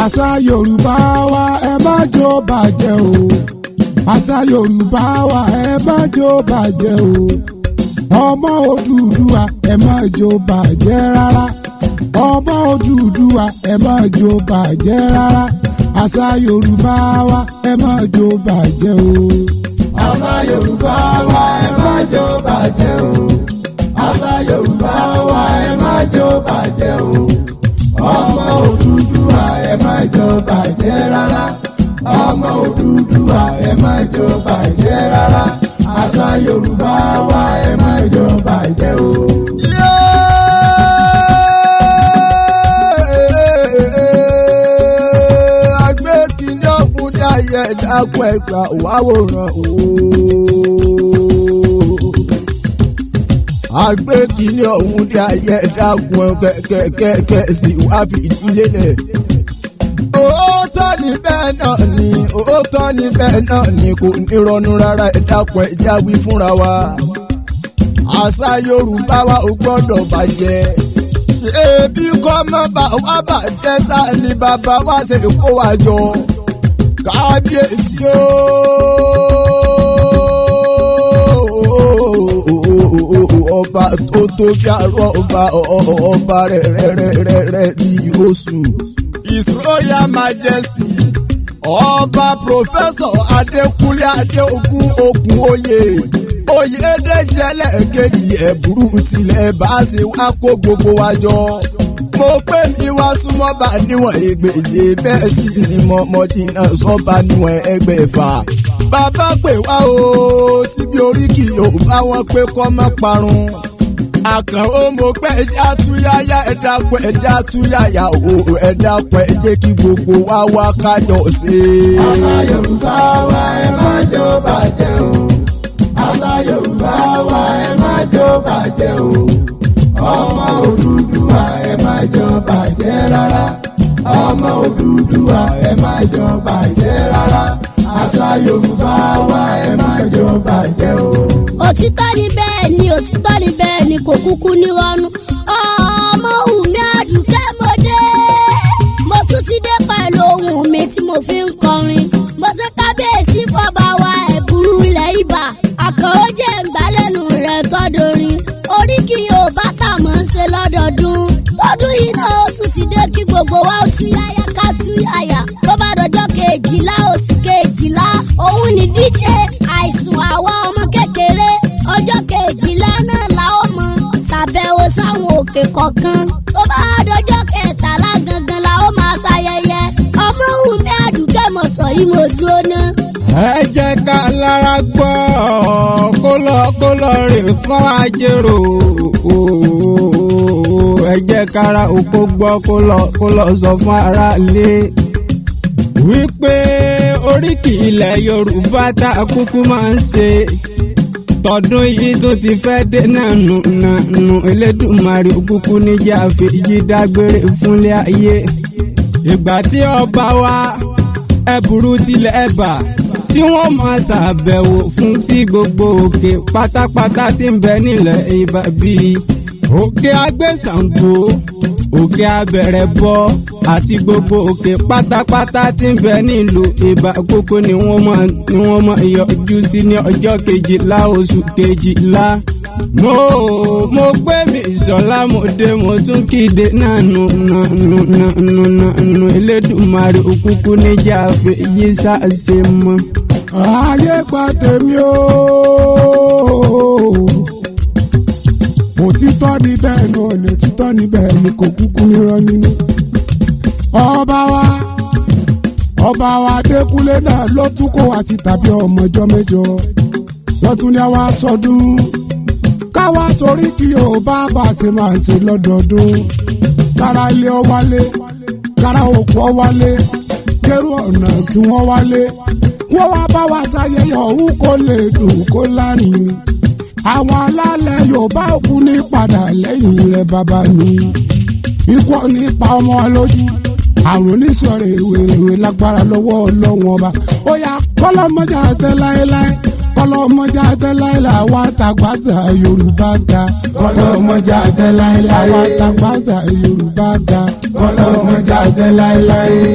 àṣà Yorùbá wa ẹ má jò bàjẹ́ o. àṣà Yorùbá wa ẹ má jò bàjẹ́ o. ọmọ Odùduwà ẹ má jò bàjẹ́ rárá. ọmọ Odùduwà ẹ má jò bàjẹ́ rárá. àṣà Yorùbá wa ẹ má jò bàjẹ́ o. àṣà Yorùbá wa ẹ má jò bàjẹ́ o. àṣà Yorùbá wa ẹ má jò bàjẹ́ o. ọmọ Odùduwà ẹ má jò bàjẹ́ rárá. ọmọ Odùduwà ẹ má jò bàjẹ́ rárá. àṣà Yorùbá wa ẹ má jò bàjẹ́ o. ayé dákun ẹgbà wàwòrán o. àgbékiní ọ̀hún ní ayé dákun kẹ̀kẹ́ sí wá fi ìdílé lẹ̀. òótọ́ ni bẹ́ẹ̀ náà ni òótọ́ ni bẹ́ẹ̀ náà ni kò ní rọnú rárá ẹ dákun ẹ jáwí fúnra wa. àṣà Yorùbá wa ò gbọ́dọ̀ bàjẹ́. ṣé bí kọ́ mọ́ bá wá bàjẹ́ sáà ni bàbá wa ṣe kó wa jọ. kábíyèsí ọba tó tóbi àrò ọba rẹ̀ bí oṣù. His Royal Majesty ọba Professor Adékúnlé Adéògún Ògúnóyè Oyèdèjì ẹlẹ́ẹ̀kejì Eburu tilẹ̀ bá ṣe wá kó gbogbo wa jọ. mo pé mi wá súnmọ́ bá níwọ̀n ẹgbẹ̀je bẹ́ẹ̀ sì ni mọ̀mọ́dínà sọ́ba níwọ̀n ẹgbẹ̀fà. bàbá pè wá o síbi oríkì Yorùbá wọn pé kọ́ mọ́ parun. àkànó mo pẹ́ ẹja túyáyá ẹ̀dá pẹ́ ẹja túyáyá o ẹ̀dá pẹ́ jẹ́ kí gbogbo wa wá kájọ ṣe. àṣà Yorùbá wa ẹ má jò bàjẹ́ o. àṣà Yorùbá wa ẹ má jò bàjẹ́ o. ọmọ Odùduwà ẹ má jò bàjẹ́ rárá. ọmọ Odùduwà ẹ má jò bàjẹ́ rárá. àṣà Yorùbá wa ẹ má jò bàjẹ́ o. òtítọ́ ni bẹ́ẹ̀ ni òtítọ́ ni bẹ́ẹ̀ ni kò kúkú ní wọnú. ọmọ Wùmí Àdùkẹ́ mo dé. mo tún ti dé pẹ̀lú ohùn mi tí mo fi ń kọrin. mo ṣe kábíyèsí fọba wa Eburu ilẹ̀ Ìbà. àkànó jẹ́ ìgbàlẹ́nu rẹ̀ tọ́dorin. oríkì Yorùbá tá a mọ̀ ń ṣe lọ́dọọdún. tọdún yìí náà ó tún ti dé kí gbogbo wa ó túyáyá ká túyáyá. tó bá dọjọ́ kejìlá oṣù kejìlá òun ni DJ àìsùn àwa ọmọ kékeré. ọjọ́ kejìlá náà la ó mọ ṣàbẹ̀wò sáwọn òkè kọ̀ọ̀kan. tó bá dọjọ́ kẹtàlá gangan la ó máa ṣayẹyẹ. ọmọ Wùmí Àdùkẹ́ mo sọ yìí mo dúró ná. ẹ jẹ́ ká lára gbọ́ kó lọ rè fún ajérò. ẹ jẹ́ kára oko gbọ́ kó lọ sọ fún aráalé wípé oríkì ilẹ̀ Yorùbá tá a kúkú máa ń ṣe tọdún yìí tó ti fẹ́ dé náà nù Elédùmarè kúkú níjà fi yí dágbére fúnlé ayé. ìgbà tí ọba wa Eburu tilẹ̀ Ẹ̀bà tí wọ́n máa ṣàbẹ̀wò fún tí gbogbo òkè pátápátá tí ń bẹ nílẹ̀ Ìbà bíi òkè Agbẹ́sàngó òkè Abẹ̀rẹ̀bọ àti gbogbo òkè pátápátá tí ń bẹ nílùú Ìbà kókó ni wọ́n máa yọjú sí ní ọjọ́ kejìlá oṣù kejìlá. mo gbé mi ìṣọ̀lá mo dé mo tún kéde náà nù Elédùmarè òkúkú níjà fèyí ṣàṣe mọ́. ayé gba tèmi o. òtítọ́ ni bẹ́ẹ̀ ni ọ̀nà òtítọ́ ni bẹ́ẹ̀ ni kò kúkú nírọ́ nínú. ọba wa Adékúnlé náà ló tún kó wa ti tàbí ọmọjọ́ mẹ́jọ. wọ́n tún ní àwa sọdún káwa torí kí Yorùbá bá ṣe máa ń ṣe lọ́dọọdún. kára ilé ọ wálé kára òkú ọ wálé kérò ọ̀nà kí wọ́n wálé wọ́n wá bá wa ṣayẹyẹ ọ̀hún kó lè dùn kó lárin. àwọn alálẹ̀ Yorùbá òkú ní padà lẹ́yìn rẹ̀ bàbá mi. ikú nípa ọmọ wa lójú àrùn oníṣọ̀rẹ̀ ìwèrèwè lágbára lọ́wọ́ Ọlọ́run ọba. ó yá kọ́lọ́mọjà tẹ láéláé kọlọmọjà àtẹláìlà àwa tàgbàtà Yorùbá ga. kọlọmọjà àtẹláìláyé. àwa tàgbàtà Yorùbá ga. kọlọmọjà àtẹláìláyé.